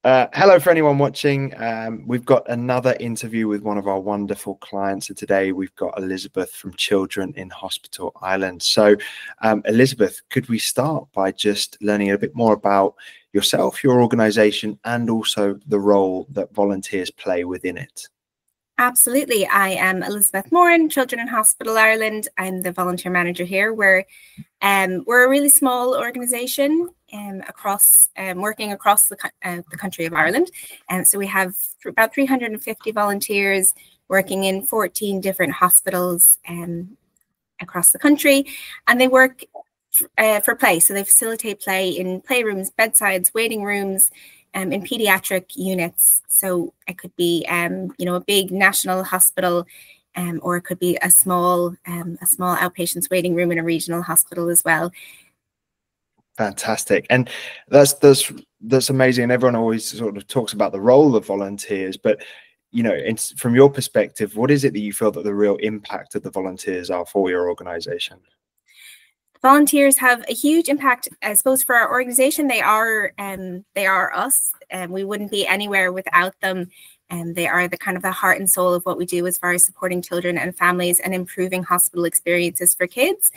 Hello for anyone watching. We've got another interview with one of our wonderful clients. So today we've got Elizabeth from Children in Hospital Ireland. So Elizabeth, could we start by just learning a bit more about yourself, your organization, and also the role that volunteers play within it? Absolutely. I am Elizabeth Morrin, Children in Hospital Ireland. I'm the volunteer manager here. We're a really small organisation working across the country of Ireland. And so we have about 350 volunteers working in 14 different hospitals across the country. And they work for play. So they facilitate play in playrooms, bedsides, waiting rooms, in pediatric units. So it could be, a big national hospital, or it could be a small outpatients waiting room in a regional hospital as well. Fantastic, and that's amazing. And everyone always sort of talks about the role of volunteers, but from your perspective, what is it that you feel that the real impact of the volunteers are for your organization? Volunteers have a huge impact, I suppose, for our organization. They are us, and we wouldn't be anywhere without them. And they are the kind of the heart and soul of what we do as far as supporting children and families and improving hospital experiences for kids.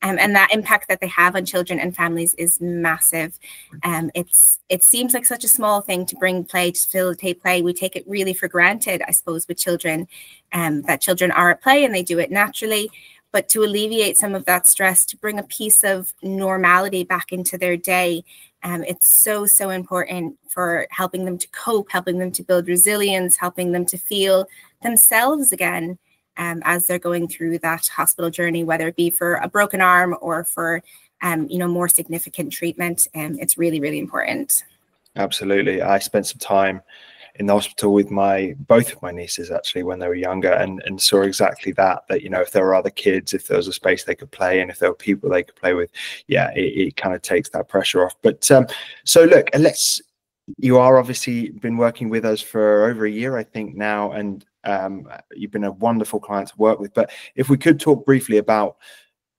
And that impact that they have on children and families is massive. It seems like such a small thing to bring play, to facilitate play. We take it really for granted, I suppose, with children, that children are at play and they do it naturally. But to alleviate some of that stress, to bring a piece of normality back into their day, it's so important for helping them to cope, helping them to build resilience, helping them to feel themselves again as they're going through that hospital journey, whether it be for a broken arm or for more significant treatment. It's really, really important. Absolutely. I spent some time in the hospital with both of my nieces actually when they were younger, and saw exactly that if there were other kids, if there was a space they could play, and if there were people they could play with, it kind of takes that pressure off. But so look, you are obviously been working with us for over a year, I think now, and you've been a wonderful client to work with. But if we could talk briefly about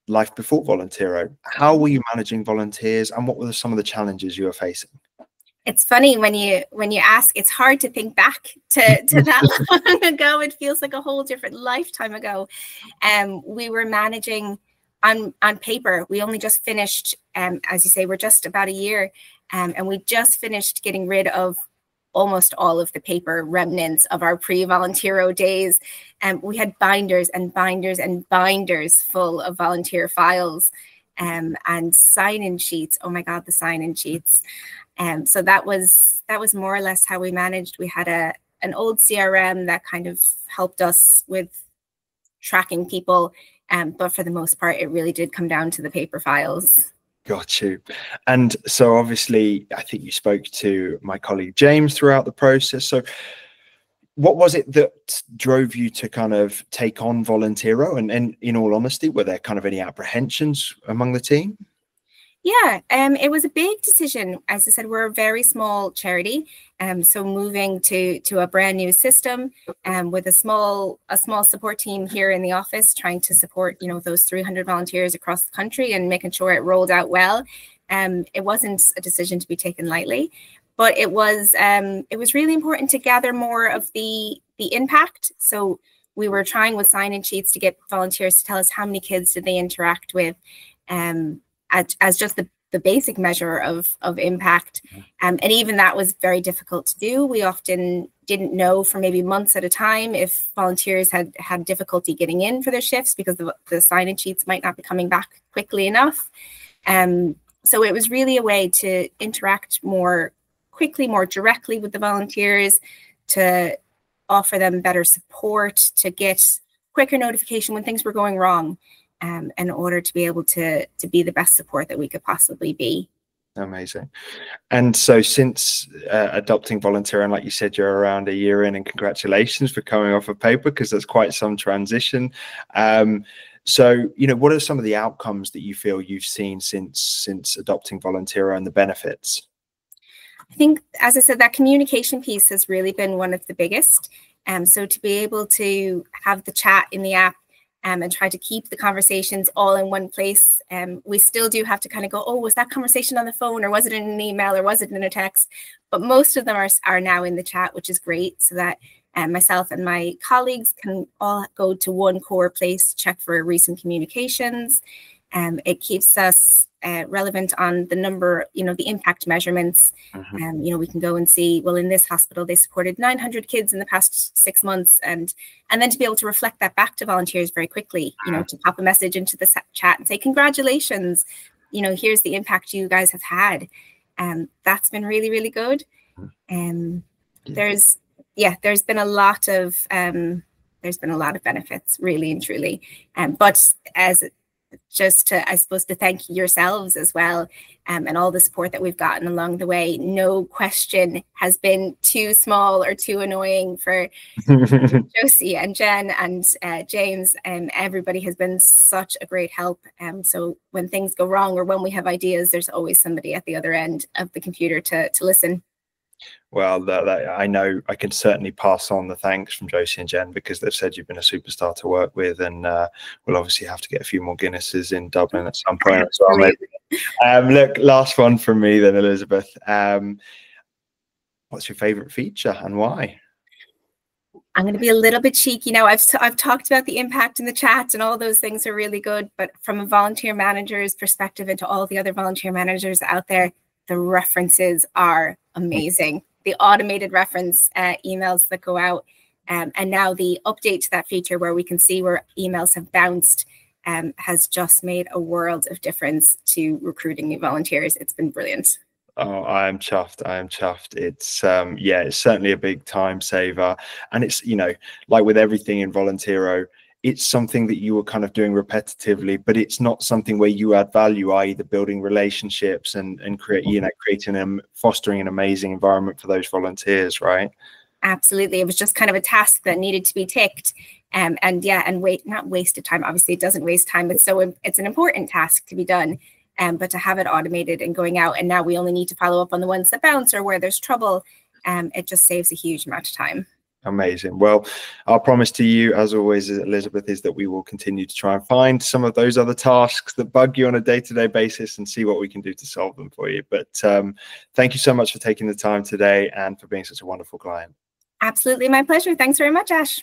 life before Volunteero, how were you managing volunteers, and what were some of the challenges you were facing? It's funny when you ask, it's hard to think back to that long ago. It feels like a whole different lifetime ago. We were managing on paper. We only just finished, as you say, we're just about a year, and we just finished getting rid of almost all of the paper remnants of our pre-Volunteero days. We had binders and binders and binders full of volunteer files, and sign-in sheets. Oh my God, the sign-in sheets. So that was more or less how we managed. We had an old CRM that kind of helped us with tracking people, but for the most part, it really did come down to the paper files. Got you. And so obviously, I think you spoke to my colleague James throughout the process. So what was it that drove you to kind of take on Volunteero? And in all honesty, were there kind of any apprehensions among the team? Yeah, it was a big decision. As I said, we're a very small charity, so moving to a brand new system, with a small support team here in the office, trying to support those 300 volunteers across the country and making sure it rolled out well. It wasn't a decision to be taken lightly, but it was really important to gather more of the impact. So we were trying with sign-in sheets to get volunteers to tell us how many kids did they interact with, as just the basic measure of impact. And even that was very difficult to do. We often didn't know for maybe months at a time if volunteers had difficulty getting in for their shifts because the sign-in sheets might not be coming back quickly enough. So it was really a way to interact more quickly, more directly with the volunteers, to offer them better support, to get quicker notification when things were going wrong, in order to be able to be the best support that we could possibly be. Amazing. And so since adopting Volunteero, and like you said, you're around a year in, and congratulations for coming off of paper, because that's quite some transition. So, what are some of the outcomes that you feel you've seen since adopting Volunteero and the benefits? I think, as I said, that communication piece has really been one of the biggest. So to be able to have the chat in the app, and try to keep the conversations all in one place. We still do have to kind of go, oh, was that conversation on the phone, or was it in an email, or was it in a text? But most of them are now in the chat, which is great, so that myself and my colleagues can all go to one core place to check for recent communications. It keeps us relevant on the number, the impact measurements. We can go and see, well, in this hospital, they supported 900 kids in the past 6 months. And then to be able to reflect that back to volunteers very quickly, to pop a message into the chat and say, congratulations, here's the impact you guys have had. That's been really, really good. There's been a lot of benefits, really and truly. But just to, I suppose, to thank yourselves as well, and all the support that we've gotten along the way. No question has been too small or too annoying for Josie and Jen and James, and everybody has been such a great help. So when things go wrong or when we have ideas, there's always somebody at the other end of the computer to listen. Well, I know I can certainly pass on the thanks from Josie and Jen, because they've said you've been a superstar to work with, and we'll obviously have to get a few more Guinnesses in Dublin at some point as well. Maybe. Look, last one from me then, Elizabeth. What's your favourite feature and why? I'm going to be a little bit cheeky now. I've talked about the impact in the chat, and all those things are really good. But from a volunteer manager's perspective, and to all the other volunteer managers out there, the references are amazing. The automated reference emails that go out, and now the update to that feature where we can see where emails have bounced has just made a world of difference to recruiting new volunteers. It's been brilliant. Oh, I am chuffed. I am chuffed. It's it's certainly a big time saver, and it's like with everything in Volunteero, it's something that you were kind of doing repetitively, but it's not something where you add value, i.e. the building relationships and creating and fostering an amazing environment for those volunteers, right? Absolutely. It was just kind of a task that needed to be ticked. Not wasted time. Obviously it doesn't waste time, but it's an important task to be done. But to have it automated and going out, and now we only need to follow up on the ones that bounce or where there's trouble, it just saves a huge amount of time. Amazing. Well, our promise to you, as always, Elizabeth, is that we will continue to try and find some of those other tasks that bug you on a day-to-day basis and see what we can do to solve them for you. But thank you so much for taking the time today and for being such a wonderful client. Absolutely. My pleasure. Thanks very much, Ash.